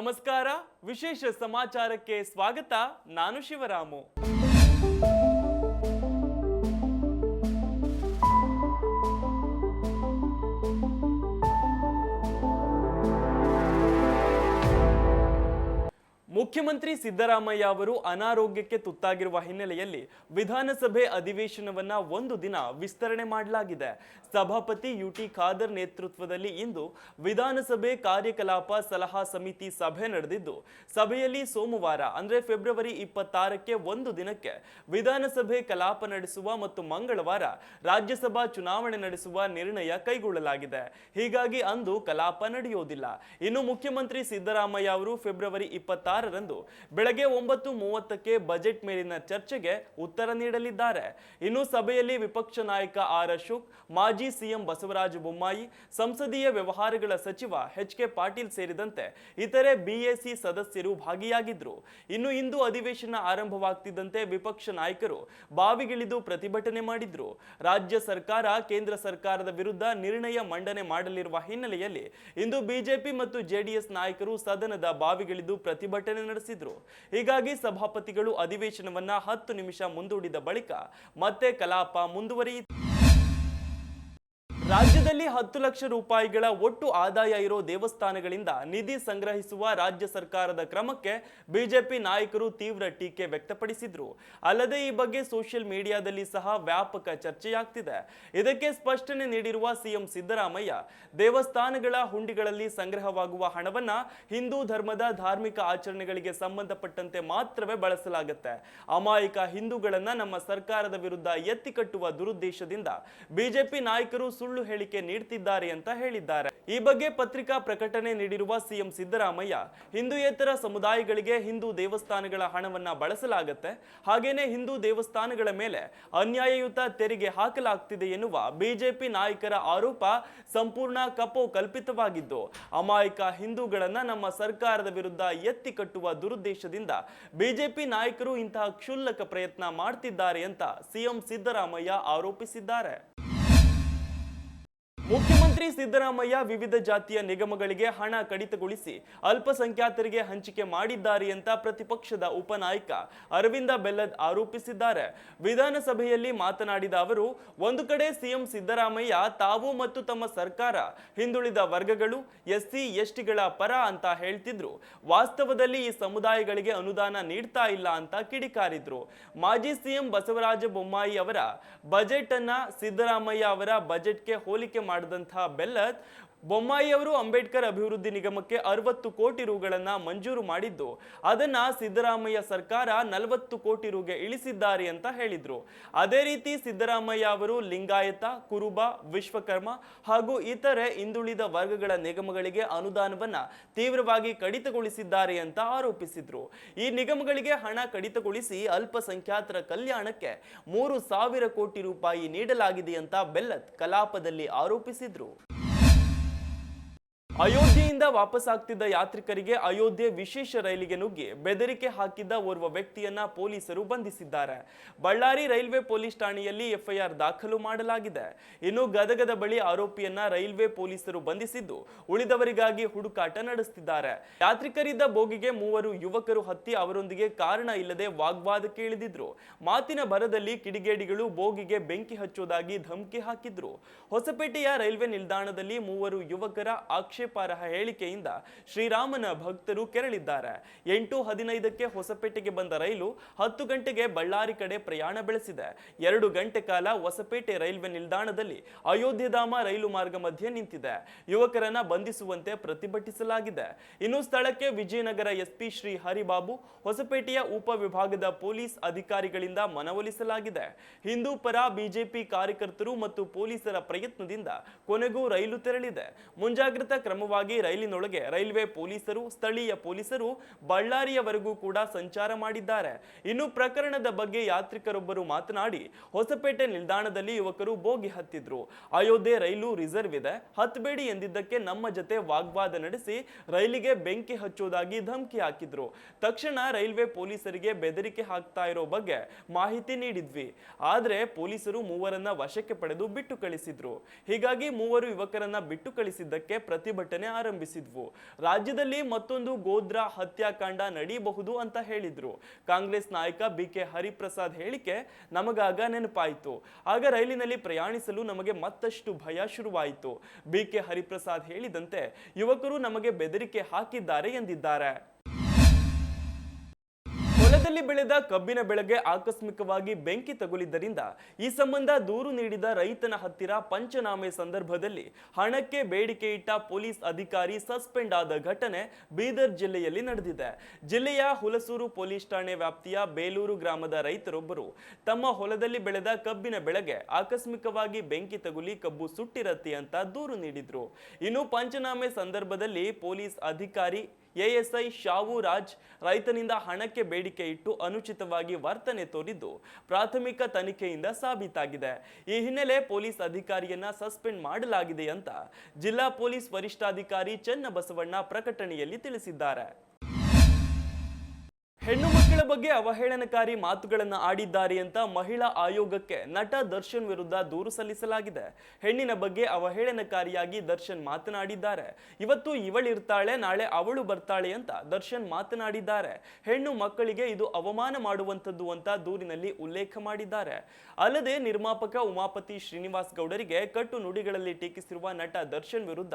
ನಮಸ್ಕಾರ. ವಿಶೇಷ ಸಮಾಚಾರಕ್ಕೆ ಸ್ವಾಗತ. ನಾನು ಶಿವರಾಮು. ಮುಖ್ಯಮಂತ್ರಿ ಸಿದ್ದರಾಮಯ್ಯ ಅವರು ಅನಾರೋಗ್ಯಕ್ಕೆ ತುತ್ತಾಗಿರುವ ಹಿನ್ನೆಲೆಯಲ್ಲಿ ವಿಧಾನಸಭೆ ಅಧಿವೇಶನವನ್ನ ಒಂದು ದಿನ ವಿಸ್ತರಣೆ ಮಾಡಲಾಗಿದೆ. ಸಭಾಪತಿ ಯುಟಿ ಖಾದರ್ ನೇತೃತ್ವದಲ್ಲಿ ಇಂದು ವಿಧಾನಸಭೆ ಕಾರ್ಯಕಲಾಪ ಸಲಹಾ ಸಮಿತಿ ಸಭೆ ನಡೆದಿದ್ದು, ಸಭೆಯಲ್ಲಿ ಸೋಮವಾರ ಅಂದ್ರೆ ಫೆಬ್ರವರಿ 26ಕ್ಕೆ ಒಂದು ದಿನಕ್ಕೆ ವಿಧಾನಸಭೆ ಕಲಾಪ ನಡೆಸುವ ಮತ್ತು ಮಂಗಳವಾರ ರಾಜ್ಯಸಭಾ ಚುನಾವಣೆ ನಡೆಸುವ ನಿರ್ಣಯ ಕೈಗೊಳ್ಳಲಾಗಿದೆ. ಹೀಗಾಗಿ ಅಂದು ಕಲಾಪ ನಡೆಯುವುದಿಲ್ಲ. ಇನ್ನು ಮುಖ್ಯಮಂತ್ರಿ ಸಿದ್ದರಾಮಯ್ಯ ಅವರು ಫೆಬ್ರವರಿ 26ರಂದು ಬೆಳಗ್ಗೆ 9:30ಕ್ಕೆ ಬಜೆಟ್ ಮೇಲಿನ ಚರ್ಚೆಗೆ ಉತ್ತರ ನೀಡಲಿದ್ದಾರೆ. ಇನ್ನು ಸಭೆಯಲ್ಲಿ ವಿಪಕ್ಷ ನಾಯಕ ಆರ್ ಅಶೋಕ್, ಮಾಜಿ ಸಿಎಂ ಬಸವರಾಜ ಬೊಮ್ಮಾಯಿ, ಸಂಸದೀಯ ವ್ಯವಹಾರಗಳ ಸಚಿವ ಎಚ್.ಕೆ. ಪಾಟೀಲ್ ಸೇರಿದಂತೆ ಇತರೆ ಬಿಎಸಿ ಸದಸ್ಯರು ಭಾಗಿಯಾಗಿದ್ರು. ಇನ್ನು ಇಂದು ಅಧಿವೇಶನ ಆರಂಭವಾಗ್ತಿದ್ದಂತೆ ವಿಪಕ್ಷ ನಾಯಕರು ಬಾವಿಗಿಳಿದು ಪ್ರತಿಭಟನೆ ಮಾಡಿದ್ರು. ರಾಜ್ಯ ಸರ್ಕಾರ ಕೇಂದ್ರ ಸರ್ಕಾರದ ವಿರುದ್ಧ ನಿರ್ಣಯ ಮಂಡನೆ ಮಾಡಲಿರುವ ಹಿನ್ನೆಲೆಯಲ್ಲಿ ಇಂದು ಬಿಜೆಪಿ ಮತ್ತು ಜೆಡಿಎಸ್ ನಾಯಕರು ಸದನದ ಬಾವಿಗಿಳಿದು ಪ್ರತಿಭಟನೆ ನಡೆಸಿದ್ರು. ಹೀಗಾಗಿ ಸಭಾಪತಿಗಳು ಅಧಿವೇಶನವನ್ನ 10 ನಿಮಿಷ ಮುಂದೂಡಿದ ಬಳಿಕ ಮತ್ತೆ ಕಲಾಪ ಮುಂದುವರಿಯಿತು. ರಾಜ್ಯದಲ್ಲಿ 10 ಲಕ್ಷ ರೂಪಾಯಿಗಳ ಒಟ್ಟು ಆದಾಯ ಇರೋ ದೇವಸ್ಥಾನಗಳಿಂದ ನಿಧಿ ಸಂಗ್ರಹಿಸುವ ರಾಜ್ಯ ಸರ್ಕಾರದ ಕ್ರಮಕ್ಕೆ ಬಿಜೆಪಿ ನಾಯಕರು ತೀವ್ರ ಟೀಕೆ ವ್ಯಕ್ತಪಡಿಸಿದ್ರು. ಅಲ್ಲದೆ ಈ ಬಗ್ಗೆ ಸೋಷಿಯಲ್ ಮೀಡಿಯಾದಲ್ಲಿ ಸಹ ವ್ಯಾಪಕ ಚರ್ಚೆಯಾಗ್ತಿದೆ. ಇದಕ್ಕೆ ಸ್ಪಷ್ಟನೆ ನೀಡಿರುವ ಸಿಎಂ ಸಿದ್ದರಾಮಯ್ಯ, ದೇವಸ್ಥಾನಗಳ ಹುಂಡಿಗಳಲ್ಲಿ ಸಂಗ್ರಹವಾಗುವ ಹಣವನ್ನ ಹಿಂದೂ ಧರ್ಮದ ಧಾರ್ಮಿಕ ಆಚರಣೆಗಳಿಗೆ ಸಂಬಂಧಪಟ್ಟಂತೆ ಮಾತ್ರವೇ ಬಳಸಲಾಗುತ್ತೆ. ಅಮಾಯಕ ಹಿಂದೂಗಳನ್ನ ನಮ್ಮ ಸರ್ಕಾರದ ವಿರುದ್ಧ ಎತ್ತಿಕಟ್ಟುವ ದುರುದ್ದೇಶದಿಂದ ಬಿಜೆಪಿ ನಾಯಕರು ಸುಳ್ಳು ಹೇಳಿಕೆ ನೀಡುತ್ತಿದ್ದಾರೆ ಅಂತ ಹೇಳಿದ್ದಾರೆ. ಈ ಬಗ್ಗೆ ಪತ್ರಿಕಾ ಪ್ರಕಟಣೆ ನೀಡಿರುವ ಸಿಎಂ ಸಿದ್ದರಾಮಯ್ಯ, ಹಿಂದೂಯೇತರ ಸಮುದಾಯಗಳಿಗೆ ಹಿಂದೂ ದೇವಸ್ಥಾನಗಳ ಹಣವನ್ನ ಬಳಸಲಾಗುತ್ತೆ, ಹಾಗೇನೆ ಹಿಂದೂ ದೇವಸ್ಥಾನಗಳ ಮೇಲೆ ಅನ್ಯಾಯಯುತ ತೆರಿಗೆ ಹಾಕಲಾಗ್ತಿದೆ ಎನ್ನುವ ಬಿಜೆಪಿ ನಾಯಕರ ಆರೋಪ ಸಂಪೂರ್ಣ ಕಪೋಕಲ್ಪಿತವಾಗಿದ್ದು, ಅಮಾಯಕ ಹಿಂದೂಗಳನ್ನ ನಮ್ಮ ಸರ್ಕಾರದ ವಿರುದ್ಧ ಎತ್ತಿ ಕಟ್ಟುವ ದುರುದ್ದೇಶದಿಂದ ಬಿಜೆಪಿ ನಾಯಕರು ಇಂತಹ ಕ್ಷುಲ್ಲಕ ಪ್ರಯತ್ನ ಮಾಡ್ತಿದ್ದಾರೆ ಅಂತ ಸಿಎಂ ಸಿದ್ದರಾಮಯ್ಯ ಆರೋಪಿಸಿದ್ದಾರೆ. ಮುಖ್ಯಮಂತ್ರಿ ಸಿದ್ದರಾಮಯ್ಯ ವಿವಿಧ ಜಾತಿಯ ನಿಗಮಗಳಿಗೆ ಹಣ ಕಡಿತಗೊಳಿಸಿ ಅಲ್ಪಸಂಖ್ಯಾತರಿಗೆ ಹಂಚಿಕೆ ಮಾಡಿದ್ದಾರೆ ಅಂತ ಪ್ರತಿಪಕ್ಷದ ಉಪನಾಯಕ ಅರವಿಂದ ಬೆಲ್ಲದ್ ಆರೋಪಿಸಿದ್ದಾರೆ. ವಿಧಾನಸಭೆಯಲ್ಲಿ ಮಾತನಾಡಿದ ಅವರು, ಒಂದು ಕಡೆ ಸಿಎಂ ಸಿದ್ದರಾಮಯ್ಯ ತಾವು ಮತ್ತು ತಮ್ಮ ಸರ್ಕಾರ ಹಿಂದುಳಿದ ವರ್ಗಗಳು, ಎಸ್ಸಿ ಎಸ್ಟಿಗಳ ಪರ ಅಂತ ಹೇಳ್ತಿದ್ರು, ವಾಸ್ತವದಲ್ಲಿ ಈ ಸಮುದಾಯಗಳಿಗೆ ಅನುದಾನ ನೀಡ್ತಾ ಇಲ್ಲ ಅಂತ ಕಿಡಿಕಾರಿದ್ರು. ಮಾಜಿ ಸಿಎಂ ಬಸವರಾಜ ಬೊಮ್ಮಾಯಿ ಅವರ ಬಜೆಟ್ ಅನ್ನ ಸಿದ್ದರಾಮಯ್ಯ ಅವರ ಬಜೆಟ್ಗೆ ಹೋಲಿಕೆ ಮಾಡಿದಂತಹ ಬೆಲ್ಲದ್, ಬೊಮ್ಮಾಯಿ ಅವರು ಅಂಬೇಡ್ಕರ್ ಅಭಿವೃದ್ಧಿ ನಿಗಮಕ್ಕೆ 60 ಕೋಟಿ ರುಗಳನ್ನ ಮಂಜೂರು ಮಾಡಿದ್ದು, ಅದನ್ನ ಸಿದ್ದರಾಮಯ್ಯ ಸರ್ಕಾರ 40 ಕೋಟಿ ರುಗೆ ಇಳಿಸಿದ್ದಾರೆ ಅಂತ ಹೇಳಿದ್ರು. ಅದೇ ರೀತಿ ಸಿದ್ದರಾಮಯ್ಯ ಅವರು ಲಿಂಗಾಯತ, ಕುರುಬ, ವಿಶ್ವಕರ್ಮ ಹಾಗೂ ಇತರೆ ಹಿಂದುಳಿದ ವರ್ಗಗಳ ನಿಗಮಗಳಿಗೆ ಅನುದಾನವನ್ನ ತೀವ್ರವಾಗಿ ಕಡಿತಗೊಳಿಸಿದ್ದಾರೆ ಅಂತ ಆರೋಪಿಸಿದ್ರು. ಈ ನಿಗಮಗಳಿಗೆ ಹಣ ಕಡಿತಗೊಳಿಸಿ ಅಲ್ಪಸಂಖ್ಯಾತರ ಕಲ್ಯಾಣಕ್ಕೆ 3,000 ಕೋಟಿ ರೂಪಾಯಿ ನೀಡಲಾಗಿದೆ ಅಂತ ಬೆಲ್ಲದ್ ಕಲಾಪದಲ್ಲಿ ಆರೋಪಿಸಿದ್ರು. ಅಯೋಧ್ಯೆಯಿಂದ ವಾಪಸ್ಸಾಗ್ತಿದ್ದ ಯಾತ್ರಿಕರಿಗೆ ಅಯೋಧ್ಯೆ ವಿಶೇಷ ರೈಲಿಗೆ ನುಗ್ಗಿ ಬೆದರಿಕೆ ಹಾಕಿದ್ದ ಓರ್ವ ವ್ಯಕ್ತಿಯನ್ನ ಪೊಲೀಸರು ಬಂಧಿಸಿದ್ದಾರೆ. ಬಳ್ಳಾರಿ ರೈಲ್ವೆ ಪೊಲೀಸ್ ಠಾಣೆಯಲ್ಲಿ ಎಫ್ಐಆರ್ ದಾಖಲು ಮಾಡಲಾಗಿದೆ. ಇನ್ನು ಗದಗದ ಬಳಿ ಆರೋಪಿಯನ್ನ ರೈಲ್ವೆ ಪೊಲೀಸರು ಬಂಧಿಸಿದ್ದು, ಉಳಿದವರಿಗಾಗಿ ಹುಡುಕಾಟ ನಡೆಸುತ್ತಿದ್ದಾರೆ. ಯಾತ್ರಿಕರಿದ್ದ ಬೋಗಿಗೆ 3 ಯುವಕರು ಹತ್ತಿ ಅವರೊಂದಿಗೆ ಕಾರಣ ಇಲ್ಲದೆ ವಾಗ್ವಾದಕ್ಕೆ ಇಳಿದಿದ್ರು. ಮಾತಿನ ಭರದಲ್ಲಿ ಕಿಡಿಗೇಡಿಗಳು ಬೋಗಿಗೆ ಬೆಂಕಿ ಹಚ್ಚೋದಾಗಿ ಧಮಕಿ ಹಾಕಿದ್ರು. ಹೊಸಪೇಟೆಯ ರೈಲ್ವೆ ನಿಲ್ದಾಣದಲ್ಲಿ 3 ಯುವಕರ ಆಕ್ಷೇಪಾರ್ಹ ಹೇಳಿಕೆಯಿಂದ ಶ್ರೀರಾಮನ ಭಕ್ತರು ಕೆರಳಿದ್ದಾರೆ. 8:15ಕ್ಕೆ ಹೊಸಪೇಟೆಗೆ ಬಂದ ರೈಲು 10 ಗಂಟೆಗೆ ಬಳ್ಳಾರಿ ಕಡೆ ಪ್ರಯಾಣ ಬೆಳೆಸಿದೆ. 2 ಗಂಟೆ ಕಾಲ ಹೊಸಪೇಟೆ ರೈಲ್ವೆ ನಿಲ್ದಾಣದಲ್ಲಿ ಅಯೋಧ್ಯಧಾಮ ರೈಲು ಮಾರ್ಗ ಮಧ್ಯೆ ನಿಂತಿದೆ. ಯುವಕರನ್ನ ಬಂಧಿಸುವಂತೆ ಪ್ರತಿಭಟಿಸಲಾಗಿದೆ. ಇನ್ನು ಸ್ಥಳಕ್ಕೆ ವಿಜಯನಗರ ಎಸ್ಪಿ ಶ್ರೀ ಹರಿಬಾಬು, ಹೊಸಪೇಟೆಯ ಉಪವಿಭಾಗದ ಪೊಲೀಸ್ ಅಧಿಕಾರಿಗಳಿಂದ ಮನವೊಲಿಸಲಾಗಿದೆ. ಹಿಂದೂ ಪರ ಬಿಜೆಪಿ ಕಾರ್ಯಕರ್ತರು ಮತ್ತು ಪೊಲೀಸರ ಪ್ರಯತ್ನದಿಂದ ಕೊನೆಗೂ ರೈಲು ತೆರಳಿದೆ. ಮುಂಜಾಗ್ರತಾ ಕ್ರಮವಾಗಿ ರೈಲಿನೊಳಗೆ ರೈಲ್ವೆ ಪೊಲೀಸರು, ಸ್ಥಳೀಯ ಪೊಲೀಸರು ಬಳ್ಳಾರಿಯವರೆಗೂ ಕೂಡ ಸಂಚಾರ ಮಾಡಿದ್ದಾರೆ. ಇನ್ನು ಪ್ರಕರಣದ ಬಗ್ಗೆ ಯಾತ್ರಿಕರೊಬ್ಬರು ಮಾತನಾಡಿ, ಹೊಸಪೇಟೆ ನಿಲ್ದಾಣದಲ್ಲಿ ಯುವಕರು ಬೋಗಿ ಹತ್ತಿದ್ರು. ಅಯೋಧ್ಯೆ ರೈಲು ರಿಸರ್ವ್ ಇದೆ, ಹತ್ತಬೇಡಿ ಎಂದಿದ್ದಕ್ಕೆ ನಮ್ಮ ಜೊತೆ ವಾಗ್ವಾದ ನಡೆಸಿ ರೈಲಿಗೆ ಬೆಂಕಿ ಹಚ್ಚೋದಾಗಿ ಧಮಕಿ ಹಾಕಿದ್ರು. ತಕ್ಷಣ ರೈಲ್ವೆ ಪೊಲೀಸರಿಗೆ ಬೆದರಿಕೆ ಹಾಕ್ತಾ ಇರೋ ಬಗ್ಗೆ ಮಾಹಿತಿ ನೀಡಿದ್ವಿ. ಆದ್ರೆ ಪೊಲೀಸರು 3ರನ್ನ ವಶಕ್ಕೆ ಪಡೆದು ಬಿಟ್ಟು ಕಳಿಸಿದ್ರು. ಹೀಗಾಗಿ 3 ಯುವಕರನ್ನ ಬಿಟ್ಟು ಕಳಿಸಿದ್ದಕ್ಕೆ ಪ್ರತಿಭಟನೆ ಪ್ರತಿಭಟನೆ ಆರಂಭಿಸಿದ್ವು. ರಾಜ್ಯದಲ್ಲಿ ಮತ್ತೊಂದು ಗೋಧ್ರಾ ಹತ್ಯಾಕಾಂಡ ನಡೆಯಬಹುದು ಅಂತ ಹೇಳಿದ್ರು. ಕಾಂಗ್ರೆಸ್ ನಾಯಕ ಬಿಕೆ ಹರಿಪ್ರಸಾದ್ ಹೇಳಿಕೆ ನಮಗಾಗ ನೆನಪಾಯಿತು. ಆಗ ರೈಲಿನಲ್ಲಿ ಪ್ರಯಾಣಿಸಲು ನಮಗೆ ಮತ್ತಷ್ಟು ಭಯ ಶುರುವಾಯಿತು. ಬಿಕೆ ಹರಿಪ್ರಸಾದ್ ಹೇಳಿದಂತೆ ಯುವಕರು ನಮಗೆ ಬೆದರಿಕೆ ಹಾಕಿದ್ದಾರೆ ಎಂದಿದ್ದಾರೆ. ಹೊಲದಲ್ಲಿ ಬೆಳೆದ ಕಬ್ಬಿನ ಬೆಳೆಗೆ ಆಕಸ್ಮಿಕವಾಗಿ ಬೆಂಕಿ ತಗುಲಿದ್ದರಿಂದ ಈ ಸಂಬಂಧ ದೂರು ನೀಡಿದ ರೈತನ ಹತ್ತಿರ ಪಂಚನಾಮೆ ಸಂದರ್ಭದಲ್ಲಿ ಹಣಕ್ಕೆ ಬೇಡಿಕೆ ಇಟ್ಟ ಪೊಲೀಸ್ ಅಧಿಕಾರಿ ಸಸ್ಪೆಂಡ್ ಆದ ಘಟನೆ ಬೀದರ್ ಜಿಲ್ಲೆಯಲ್ಲಿ ನಡೆದಿದೆ. ಜಿಲ್ಲೆಯ ಹುಲಸೂರು ಪೊಲೀಸ್ ಠಾಣೆ ವ್ಯಾಪ್ತಿಯ ಬೇಲೂರು ಗ್ರಾಮದ ರೈತರೊಬ್ಬರು ತಮ್ಮ ಹೊಲದಲ್ಲಿ ಬೆಳೆದ ಕಬ್ಬಿನ ಬೆಳೆಗೆ ಆಕಸ್ಮಿಕವಾಗಿ ಬೆಂಕಿ ತಗುಲಿ ಕಬ್ಬು ಸುಟ್ಟಿರತ್ತೆ ಅಂತ ದೂರು ನೀಡಿದ್ರು. ಇನ್ನು ಪಂಚನಾಮೆ ಸಂದರ್ಭದಲ್ಲಿ ಪೊಲೀಸ್ ಅಧಿಕಾರಿ ಎಎಸ್ಐ ಶಾವು ರಾಜ್ ರೈತನಿಂದ ಹಣಕ್ಕೆ ಬೇಡಿಕೆ ಇಟ್ಟು ಅನುಚಿತವಾಗಿ ವರ್ತನೆ ತೋರಿದ್ದು ಪ್ರಾಥಮಿಕ ತನಿಖೆಯಿಂದ ಸಾಬೀತಾಗಿದೆ. ಈ ಹಿನ್ನೆಲೆ ಪೊಲೀಸ್ ಅಧಿಕಾರಿಯನ್ನ ಸಸ್ಪೆಂಡ್ ಮಾಡಲಾಗಿದೆ ಅಂತ ಜಿಲ್ಲಾ ಪೊಲೀಸ್ ವರಿಷ್ಠಾಧಿಕಾರಿ ಚನ್ನಬಸವಣ್ಣ ಪ್ರಕಟಣೆಯಲ್ಲಿ ತಿಳಿಸಿದ್ದಾರೆ. ಹೆಣ್ಣು ಮಕ್ಕಳ ಬಗ್ಗೆ ಅವಹೇಳನಕಾರಿ ಮಾತುಗಳನ್ನು ಆಡಿದ್ದಾರೆ ಅಂತ ಮಹಿಳಾ ಆಯೋಗಕ್ಕೆ ನಟ ದರ್ಶನ್ ವಿರುದ್ಧ ದೂರು ಸಲ್ಲಿಸಲಾಗಿದೆ. ಹೆಣ್ಣಿನ ಬಗ್ಗೆ ಅವಹೇಳನಕಾರಿಯಾಗಿ ದರ್ಶನ್ ಮಾತನಾಡಿದ್ದಾರೆ. ಇವತ್ತು ಇವಳಿರ್ತಾಳೆ, ನಾಳೆ ಅವಳು ಬರ್ತಾಳೆ ಅಂತ ದರ್ಶನ್ ಮಾತನಾಡಿದ್ದಾರೆ. ಹೆಣ್ಣು ಮಕ್ಕಳಿಗೆ ಇದು ಅವಮಾನ ಮಾಡುವಂಥದ್ದು ಅಂತ ದೂರಿನಲ್ಲಿ ಉಲ್ಲೇಖ ಮಾಡಿದ್ದಾರೆ. ಅಲ್ಲದೆ ನಿರ್ಮಾಪಕ ಉಮಾಪತಿ ಶ್ರೀನಿವಾಸ್ ಗೌಡರಿಗೆ ಕಟ್ಟು ನುಡಿಗಳಲ್ಲಿ ಟೀಕಿಸಿರುವ ನಟ ದರ್ಶನ್ ವಿರುದ್ಧ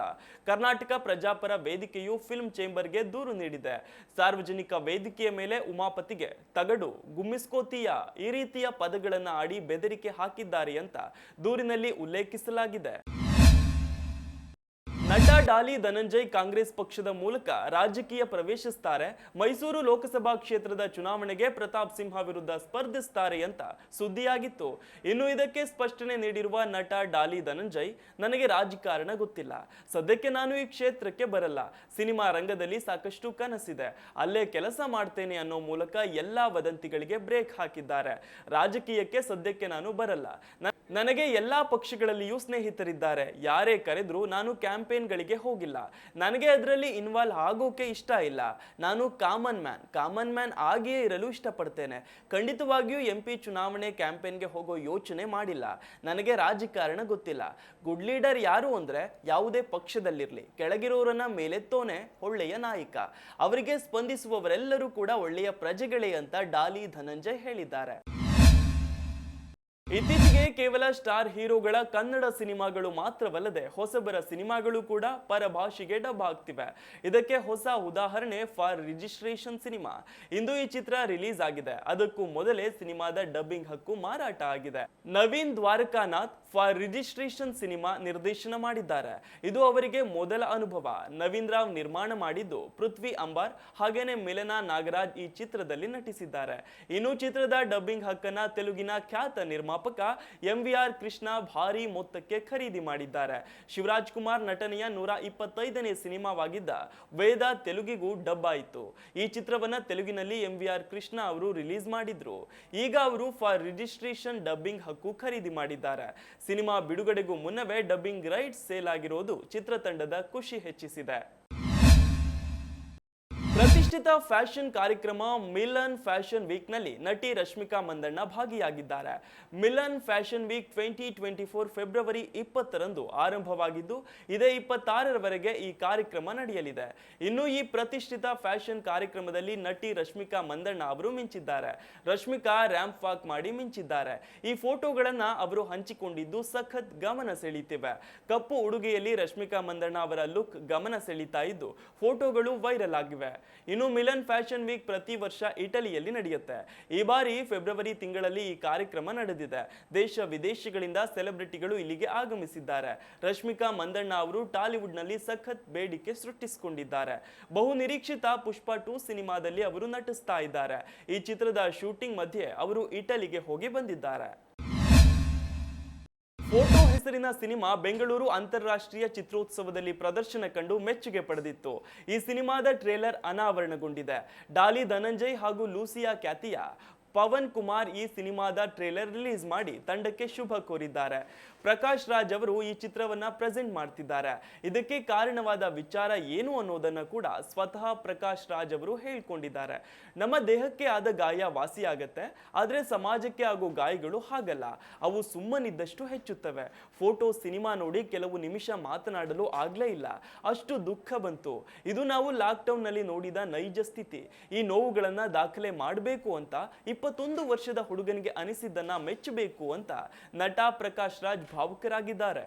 ಕರ್ನಾಟಕ ಪ್ರಜಾಪರ ವೇದಿಕೆಯು ಫಿಲ್ಮ್ ಚೇಂಬರ್ಗೆ ದೂರು ನೀಡಿದೆ. ಸಾರ್ವಜನಿಕ ವೇದಿಕೆಯ ಮೇಲೆ ಉಮಾಪತಿಗೆ ತಗಡು, ಗುಮ್ಮಿಸ್ಕೋತೀಯ ಈ ರೀತಿಯ ಪದಗಳನ್ನು ಆಡಿ ಬೆದರಿಕೆ ಹಾಕಿದ್ದಾರೆ ಅಂತ ದೂರಿನಲ್ಲಿ ಉಲ್ಲೇಖಿಸಲಾಗಿದೆ. ನಟ ಡಾಲಿ ಧನಂಜಯ್ ಕಾಂಗ್ರೆಸ್ ಪಕ್ಷದ ಮೂಲಕ ರಾಜಕೀಯ ಪ್ರವೇಶಿಸುತ್ತಾರೆ. ಮೈಸೂರು ಲೋಕಸಭಾ ಕ್ಷೇತ್ರದ ಚುನಾವಣೆಗೆ ಪ್ರತಾಪ್ ಸಿಂಹ ವಿರುದ್ಧ ಸ್ಪರ್ಧಿಸುತ್ತಾರೆ ಅಂತ ಸುದ್ದಿಯಾಗಿತ್ತು. ಇನ್ನು ಇದಕ್ಕೆ ಸ್ಪಷ್ಟನೆ ನೀಡಿರುವ ನಟ ಡಾಲಿ ಧನಂಜಯ್, ನನಗೆ ರಾಜಕಾರಣ ಗೊತ್ತಿಲ್ಲ, ಸದ್ಯಕ್ಕೆ ನಾನು ಈ ಕ್ಷೇತ್ರಕ್ಕೆ ಬರಲ್ಲ, ಸಿನಿಮಾ ರಂಗದಲ್ಲಿ ಸಾಕಷ್ಟು ಕನಸಿದೆ, ಅಲ್ಲೇ ಕೆಲಸ ಮಾಡ್ತೇನೆ ಅನ್ನೋ ಮೂಲಕ ಎಲ್ಲಾ ವದಂತಿಗಳಿಗೆ ಬ್ರೇಕ್ ಹಾಕಿದ್ದಾರೆ. ರಾಜಕೀಯಕ್ಕೆ ಸದ್ಯಕ್ಕೆ ನಾನು ಬರಲ್ಲ, ನನಗೆ ಎಲ್ಲಾ ಪಕ್ಷಗಳಲ್ಲಿಯೂ ಸ್ನೇಹಿತರಿದ್ದಾರೆ, ಯಾರೇ ಕರೆದ್ರೂ ನಾನು ಕ್ಯಾಂಪೇನ್ಗಳಿಗೆ ಹೋಗಿಲ್ಲ, ನನಗೆ ಅದರಲ್ಲಿ ಇನ್ವಾಲ್ವ್ ಆಗೋಕೆ ಇಷ್ಟ ಇಲ್ಲ, ನಾನು ಕಾಮನ್ ಮ್ಯಾನ್ ಆಗಿಯೇ ಇರಲು ಇಷ್ಟಪಡ್ತೇನೆ, ಖಂಡಿತವಾಗಿಯೂ MP ಚುನಾವಣೆ ಕ್ಯಾಂಪೇನ್ಗೆ ಹೋಗೋ ಯೋಚನೆ ಮಾಡಿಲ್ಲ, ನನಗೆ ರಾಜಕಾರಣ ಗೊತ್ತಿಲ್ಲ, ಗುಡ್ ಲೀಡರ್ ಯಾರು ಅಂದ್ರೆ ಯಾವುದೇ ಪಕ್ಷದಲ್ಲಿರಲಿ ಕೆಳಗಿರೋರನ್ನ ಮೇಲೆತ್ತೋನೆ ಒಳ್ಳೆಯ ನಾಯಕ, ಅವರಿಗೆ ಸ್ಪಂದಿಸುವವರೆಲ್ಲರೂ ಕೂಡ ಒಳ್ಳೆಯ ಪ್ರಜೆಗಳೇ ಅಂತ ಡಾಲಿ ಧನಂಜಯ್ ಹೇಳಿದ್ದಾರೆ. ಇತ್ತೀಚೆಗೆ ಕೇವಲ ಸ್ಟಾರ್ ಹೀರೋಗಳ ಕನ್ನಡ ಸಿನಿಮಾಗಳು ಮಾತ್ರವಲ್ಲದೆ ಹೊಸಬರ ಸಿನಿಮಾಗಳು ಕೂಡ ಪರಭಾಷೆಗೆ ಡಬ್ ಆಗ್ತಿವೆ. ಇದಕ್ಕೆ ಹೊಸ ಉದಾಹರಣೆ ಫಾರ್ ರಿಜಿಸ್ಟ್ರೇಷನ್ ಸಿನಿಮಾ. ಇಂದು ಈ ಚಿತ್ರ ರಿಲೀಸ್ ಆಗಿದೆ. ಅದಕ್ಕೂ ಮೊದಲೇ ಸಿನಿಮಾದ ಡಬ್ಬಿಂಗ್ ಹಕ್ಕು ಮಾರಾಟ ಆಗಿದೆ. Naveen Dwarakanath for registration cinema ನಿರ್ದೇಶನ ಮಾಡಿದ್ದಾರೆ. ಇದು ಅವರಿಗೆ ಮೊದಲ ಅನುಭವ. ನವೀನ್ ರಾವ್ ನಿರ್ಮಾಣ ಮಾಡಿದ್ದು, ಪೃಥ್ವಿ ಅಂಬಾರ್ ಹಾಗೇನೆ ಮಿಲನಾ ನಾಗರಾಜ್ ಈ ಚಿತ್ರದಲ್ಲಿ ನಟಿಸಿದ್ದಾರೆ. ಇನ್ನು ಚಿತ್ರದ ಡಬ್ಬಿಂಗ್ ಹಕ್ಕನ್ನ ತೆಲುಗಿನ ಖ್ಯಾತ ನಿರ್ಮಾಪಕ MVR ಕೃಷ್ಣ ಭಾರಿ ಮೊತ್ತಕ್ಕೆ ಖರೀದಿ ಮಾಡಿದ್ದಾರೆ. ಶಿವರಾಜ್ ಕುಮಾರ್ ನಟನೆಯ 125ನೇ ಸಿನಿಮಾವಾಗಿದ್ದ ವೇದ ತೆಲುಗಿಗೂ ಡಬ್ ಆಯಿತು. ಈ ಚಿತ್ರವನ್ನ ತೆಲುಗಿನಲ್ಲಿ MVR ಕೃಷ್ಣ ಅವರು ರಿಲೀಸ್ ಮಾಡಿದ್ರು. ಈಗ ಅವರು ಫಾರ್ ರಿಜಿಸ್ಟ್ರೇಷನ್ ಡಬ್ಬಿಂಗ್ ಹಕ್ಕು ಖರೀದಿ ಮಾಡಿದ್ದಾರೆ. ಸಿನಿಮಾ ಬಿಡುಗಡೆಗೂ ಮುನ್ನವೇ ಡಬ್ಬಿಂಗ್ ರೈಟ್ಸ್ ಸೇಲ್ ಆಗಿರೋದು ಚಿತ್ರತಂಡದ ಖುಷಿ ಹೆಚ್ಚಿಸಿದೆ. ಪ್ರತಿಷ್ಠಿತ ಫ್ಯಾಷನ್ ಕಾರ್ಯಕ್ರಮ ಮಿಲನ್ ಫ್ಯಾಷನ್ ವೀಕ್ ನಲ್ಲಿ ನಟಿ ರಶ್ಮಿಕಾ ಮಂದಣ್ಣ ಭಾಗಿಯಾಗಿದ್ದಾರೆ. ಮಿಲನ್ ಫ್ಯಾಷನ್ ವೀಕ್ 2024 ಫೆಬ್ರವರಿ 20ರಂದು ಆರಂಭವಾಗಿದ್ದು ಇದೇ 26ರವರೆಗೆ ಈ ಕಾರ್ಯಕ್ರಮ ನಡೆಯಲಿದೆ. ಇನ್ನು ಈ ಪ್ರತಿಷ್ಠಿತ ಫ್ಯಾಷನ್ ಕಾರ್ಯಕ್ರಮದಲ್ಲಿ ನಟಿ ರಶ್ಮಿಕಾ ಮಂದಣ್ಣ ಅವರು ಮಿಂಚಿದ್ದಾರೆ. ರಶ್ಮಿಕಾ ರ್ಯಾಂಪ್ ವಾಕ್ ಮಾಡಿ ಮಿಂಚಿದ್ದಾರೆ. ಈ ಫೋಟೋಗಳನ್ನ ಅವರು ಹಂಚಿಕೊಂಡಿದ್ದು ಸಖತ್ ಗಮನ ಸೆಳೀತಿವೆ. ಕಪ್ಪು ಉಡುಗೆಯಲ್ಲಿ ರಶ್ಮಿಕಾ ಮಂದಣ್ಣ ಅವರ ಲುಕ್ ಗಮನ ಸೆಳೀತಾ ಇದ್ದು ಫೋಟೋಗಳು ವೈರಲ್ ಆಗಿವೆ. ಇನ್ನು ಮಿಲನ್ ಫ್ಯಾಷನ್ ವೀಕ್ ಪ್ರತಿ ವರ್ಷ ಇಟಲಿಯಲ್ಲಿ ನಡೆಯುತ್ತೆ. ಈ ಬಾರಿ ಫೆಬ್ರವರಿ ತಿಂಗಳಲ್ಲಿ ಈ ಕಾರ್ಯಕ್ರಮ ನಡೆದಿದೆ. ದೇಶ ವಿದೇಶಗಳಿಂದ ಸೆಲೆಬ್ರಿಟಿಗಳು ಇಲ್ಲಿಗೆ ಆಗಮಿಸಿದ್ದಾರೆ. ರಶ್ಮಿಕಾ ಮಂದಣ್ಣ ಅವರು ಟಾಲಿವುಡ್ ನಲ್ಲಿ ಸಖತ್ ಬೇಡಿಕೆ ಸೃಷ್ಟಿಸಿಕೊಂಡಿದ್ದಾರೆ. ಬಹು ನಿರೀಕ್ಷಿತ ಪುಷ್ಪ 2 ಸಿನಿಮಾದಲ್ಲಿ ಅವರು ನಟಿಸ್ತಾ ಇದ್ದಾರೆ. ಈ ಚಿತ್ರದ ಶೂಟಿಂಗ್ ಮಧ್ಯೆ ಅವರು ಇಟಲಿಗೆ ಹೋಗಿ ಬಂದಿದ್ದಾರೆ. ಫೋಟೋ ಹೆಸರಿನ ಸಿನಿಮಾ ಬೆಂಗಳೂರು ಅಂತಾರಾಷ್ಟ್ರೀಯ ಚಿತ್ರೋತ್ಸವದಲ್ಲಿ ಪ್ರದರ್ಶನ ಕಂಡು ಮೆಚ್ಚುಗೆ ಪಡೆದಿತ್ತು. ಈ ಸಿನಿಮಾದ ಟ್ರೇಲರ್ ಅನಾವರಣಗೊಂಡಿದೆ. ಡಾಲಿ ಧನಂಜಯ್ ಹಾಗೂ ಲೂಸಿಯಾ ಖ್ಯಾತಿಯ ಪವನ್ ಕುಮಾರ್ ಈ ಸಿನಿಮಾದ ಟ್ರೇಲರ್ ರಿಲೀಸ್ ಮಾಡಿ ತಂಡಕ್ಕೆ ಶುಭ ಕೋರಿದ್ದಾರೆ. ಪ್ರಕಾಶ್ ರಾಜ್ ಅವರು ಈ ಚಿತ್ರವನ್ನ ಪ್ರೆಸೆಂಟ್ ಮಾಡ್ತಿದ್ದಾರೆ. ಇದಕ್ಕೆ ಕಾರಣವಾದ ವಿಚಾರ ಏನು ಅನ್ನೋದನ್ನ ಕೂಡ ಸ್ವತಃ ಪ್ರಕಾಶ್ ರಾಜ್ ಅವರು ಹೇಳ್ಕೊಂಡಿದ್ದಾರೆ. ನಮ್ಮ ದೇಹಕ್ಕೆ ಆದ ಗಾಯ ವಾಸಿಯಾಗತ್ತೆ, ಆದ್ರೆ ಸಮಾಜಕ್ಕೆ ಆಗೋ ಗಾಯಗಳು ಹಾಗಲ್ಲ, ಅವು ಸುಮ್ಮನಿದ್ದಷ್ಟು ಹೆಚ್ಚುತ್ತವೆ. ಫೋಟೋ ಸಿನಿಮಾ ನೋಡಿ ಕೆಲವು ನಿಮಿಷ ಮಾತನಾಡಲು ಆಗ್ಲೇ ಇಲ್ಲ, ಅಷ್ಟು ದುಃಖ ಬಂತು. ಇದು ನಾವು ಲಾಕ್ಡೌನ್ ನಲ್ಲಿ ನೋಡಿದ ನೈಜ ಸ್ಥಿತಿ. ಈ ನೋವುಗಳನ್ನ ದಾಖಲೆ ಮಾಡಬೇಕು ಅಂತ 21 ವರ್ಷದ ಹುಡುಗನಿಗೆ ಅನಿಸಿದ್ದನ್ನ ಮೆಚ್ಚಬೇಕು ಅಂತ ನಟ ಪ್ರಕಾಶ್ ರಾಜ್ ಭಾವುಕರಾಗಿದ್ದಾರೆ.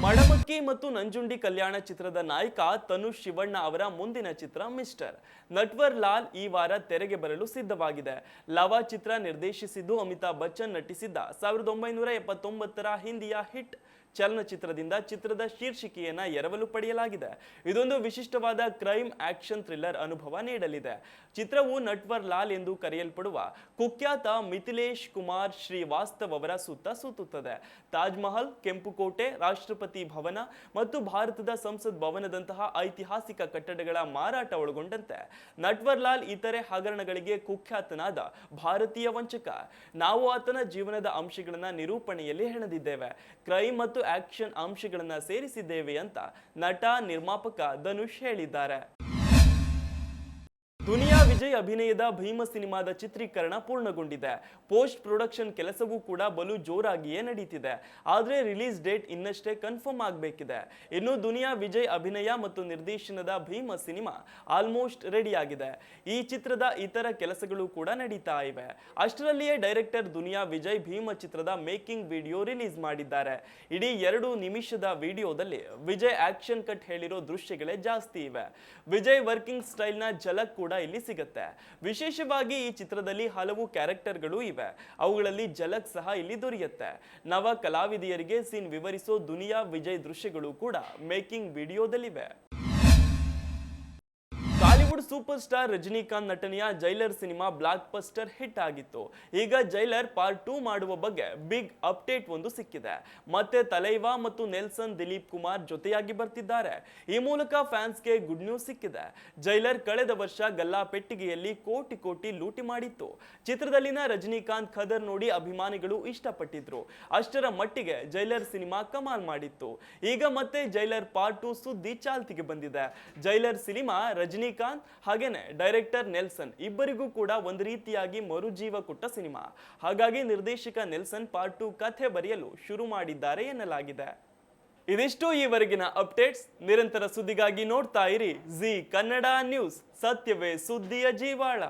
ಮಡಮಕ್ಕಿ ಮತ್ತು ನಂಜುಂಡಿ ಕಲ್ಯಾಣ ಚಿತ್ರದ ನಾಯಕ ತನುಷ್ ಶಿವಣ್ಣ ಅವರ ಮುಂದಿನ ಚಿತ್ರ ಮಿಸ್ಟರ್ ನಟ್ವರ್ ಲಾಲ್ ಈ ವಾರ ತೆರೆಗೆ ಬರಲು ಸಿದ್ಧವಾಗಿದೆ. ಲವ ಚಿತ್ರ ನಿರ್ದೇಶಿಸಿದ್ದು ಅಮಿತಾಬ್ ಬಚ್ಚನ್ ನಟಿಸಿದ್ದ 1979ರ ಹಿಂದಿಯ ಹಿಟ್ ಚಲನಚಿತ್ರದಿಂದ ಚಿತ್ರದ ಶೀರ್ಷಿಕೆಯನ್ನ ಎರವಲು ಪಡೆಯಲಾಗಿದೆ. ಇದೊಂದು ವಿಶಿಷ್ಟವಾದ ಕ್ರೈಮ್ ಆಕ್ಷನ್ ಥ್ರಿಲ್ಲರ್ ಅನುಭವ ನೀಡಲಿದೆ. ಚಿತ್ರವು ನಟ್ವರ್ ಲಾಲ್ ಎಂದು ಕರೆಯಲ್ಪಡುವ ಕುಖ್ಯಾತ ಮಿಥಿಲೇಶ್ ಕುಮಾರ್ ಶ್ರೀವಾಸ್ತವ್ ಅವರ ಸುತ್ತ ಸುತ್ತುತ್ತದೆ. ತಾಜ್ ಮಹಲ್, ಕೆಂಪುಕೋಟೆ, ರಾಷ್ಟ್ರಪತಿ ಭವನ ಮತ್ತು ಭಾರತದ ಸಂಸತ್ ಭವನದಂತಹ ಐತಿಹಾಸಿಕ ಕಟ್ಟಡಗಳ ಮಾರಾಟ ಒಳಗೊಂಡಂತೆ ನಟ್ವರ್ ಲಾಲ್ ಇತರೆ ಹಗರಣಗಳಿಗೆ ಕುಖ್ಯಾತನಾದ ಭಾರತೀಯ ವಂಚಕ. ನಾವು ಆತನ ಜೀವನದ ಅಂಶಗಳನ್ನ ನಿರೂಪಣೆಯಲ್ಲಿ ಹೆಣೆದಿದ್ದೇವೆ. ಕ್ರೈಮ್ ಮತ್ತು ಆಕ್ಷನ್ ಅಂಶಗಳನ್ನ ಸೇರಿಸಿದ್ದೇವೆ ಅಂತ ನಟ ನಿರ್ಮಾಪಕ ಧನುಷ್ ಹೇಳಿದ್ದಾರೆ. ದುನಿಯಾ ವಿಜಯ್ ಅಭಿನಯದ ಭೀಮ ಸಿನಿಮಾದ ಚಿತ್ರೀಕರಣ ಪೂರ್ಣಗೊಂಡಿದೆ. ಪೋಸ್ಟ್ ಪ್ರೊಡಕ್ಷನ್ ಕೆಲಸವೂ ಕೂಡ ಬಲು ಜೋರಾಗಿಯೇ ನಡೀತಿದೆ. ಆದ್ರೆ ರಿಲೀಸ್ ಡೇಟ್ ಇನ್ನಷ್ಟೇ ಕನ್ಫರ್ಮ್ ಆಗಬೇಕಿದೆ. ಇನ್ನು ದುನಿಯಾ ವಿಜಯ್ ಅಭಿನಯ ಮತ್ತು ನಿರ್ದೇಶನದ ಭೀಮ ಸಿನಿಮಾ ಆಲ್ಮೋಸ್ಟ್ ರೆಡಿ ಆಗಿದೆ. ಈ ಚಿತ್ರದ ಇತರ ಕೆಲಸಗಳು ಕೂಡ ನಡೀತಾ ಇವೆ. ಅಷ್ಟರಲ್ಲಿಯೇ ಡೈರೆಕ್ಟರ್ ದುನಿಯಾ ವಿಜಯ್ ಭೀಮ ಚಿತ್ರದ ಮೇಕಿಂಗ್ ವಿಡಿಯೋ ರಿಲೀಸ್ ಮಾಡಿದ್ದಾರೆ. ಇಡೀ 2 ನಿಮಿಷದ ವಿಡಿಯೋದಲ್ಲಿ ವಿಜಯ್ ಆಕ್ಷನ್ ಕಟ್ ಹೇಳಿರೋ ದೃಶ್ಯಗಳೇ ಜಾಸ್ತಿ ಇವೆ. ವಿಜಯ್ ವರ್ಕಿಂಗ್ ಸ್ಟೈಲ್ ನ ಝಲಕ್ ಕೂಡ ಇಲ್ಲಿ ಸಿಗುತ್ತೆ. ವಿಶೇಷವಾಗಿ ಈ ಚಿತ್ರದಲ್ಲಿ ಹಲವು ಕ್ಯಾರೆಕ್ಟರ್ಗಳು ಇವೆ, ಅವುಗಳಲ್ಲಿ ಝಲಕ್ ಸಹ ಇಲ್ಲಿ ದೊರೆಯುತ್ತೆ. ನವ ಕಲಾವಿದೆಯರಿಗೆ ಸೀನ್ ವಿವರಿಸೋ ದುನಿಯಾ ವಿಜಯ್ ದೃಶ್ಯಗಳು ಕೂಡ ಮೇಕಿಂಗ್ ವಿಡಿಯೋದಲ್ಲಿವೆ. ಬಾಲಿವುಡ್ ಸೂಪರ್ ಸ್ಟಾರ್ ರಜನಿಕಾಂತ್ ನಟನೆಯ Jailer cinema blockbuster hit ಆಗಿತ್ತು. ಈಗ ಜೈಲರ್ ಪಾರ್ಟ್ 2 ಮಾಡುವ ಬಗ್ಗೆ ಬಿಗ್ ಅಪ್ಡೇಟ್ ಒಂದು ಸಿಕ್ಕಿದೆ. ಮತ್ತೆ ತಲೈವಾ ಮತ್ತು ನೆಲ್ಸನ್ ದಿಲೀಪ್ ಕುಮಾರ್ ಜೊತೆಯಾಗಿ ಬರ್ತಿದ್ದಾರೆ. ಈ ಮೂಲಕ ಫ್ಯಾನ್ಸ್ಗೆ ಗುಡ್ ನ್ಯೂಸ್ ಸಿಕ್ಕಿದೆ. ಜೈಲರ್ ಕಳೆದ ವರ್ಷ ಗಲ್ಲಾ ಪೆಟ್ಟಿಗೆಯಲ್ಲಿ ಕೋಟಿ ಕೋಟಿ ಲೂಟಿ ಮಾಡಿತ್ತು. ಚಿತ್ರದಲ್ಲಿನ ರಜನಿಕಾಂತ್ ಖದರ್ ನೋಡಿ ಅಭಿಮಾನಿಗಳು ಇಷ್ಟಪಟ್ಟಿದ್ರು. ಅಷ್ಟರ ಮಟ್ಟಿಗೆ ಜೈಲರ್ ಸಿನಿಮಾ ಕಮಾಲ್ ಮಾಡಿತ್ತು. ಈಗ ಮತ್ತೆ ಜೈಲರ್ ಪಾರ್ಟ್ 2 ಸುದ್ದಿ ಚಾಲ್ತಿಗೆ ಬಂದಿದೆ. ಜೈಲರ್ ಸಿನಿಮಾ ರಜನಿಕಾಂತ್ ಹಾಗೇನೆ ಡೈರೆಕ್ಟರ್ ನೆಲ್ಸನ್ ಇಬ್ಬರಿಗೂ ಕೂಡ ಒಂದು ರೀತಿಯಾಗಿ ಮರುಜೀವ ಕೊಟ್ಟ ಸಿನಿಮಾ. ಹಾಗಾಗಿ ನಿರ್ದೇಶಕ ನೆಲ್ಸನ್ ಪಾರ್ಟ್ 2 ಕಥೆ ಬರೆಯಲು ಶುರು ಮಾಡಿದ್ದಾರೆ ಎನ್ನಲಾಗಿದೆ. ಇದಿಷ್ಟು ಈವರೆಗಿನ ಅಪ್ಡೇಟ್ಸ್. ನಿರಂತರ ಸುದ್ದಿಗಾಗಿ ನೋಡ್ತಾ ಇರಿ ಜಿ ಕನ್ನಡ ನ್ಯೂಸ್. ಸತ್ಯವೇ ಸುದ್ದಿಯ ಜೀವಾಳ.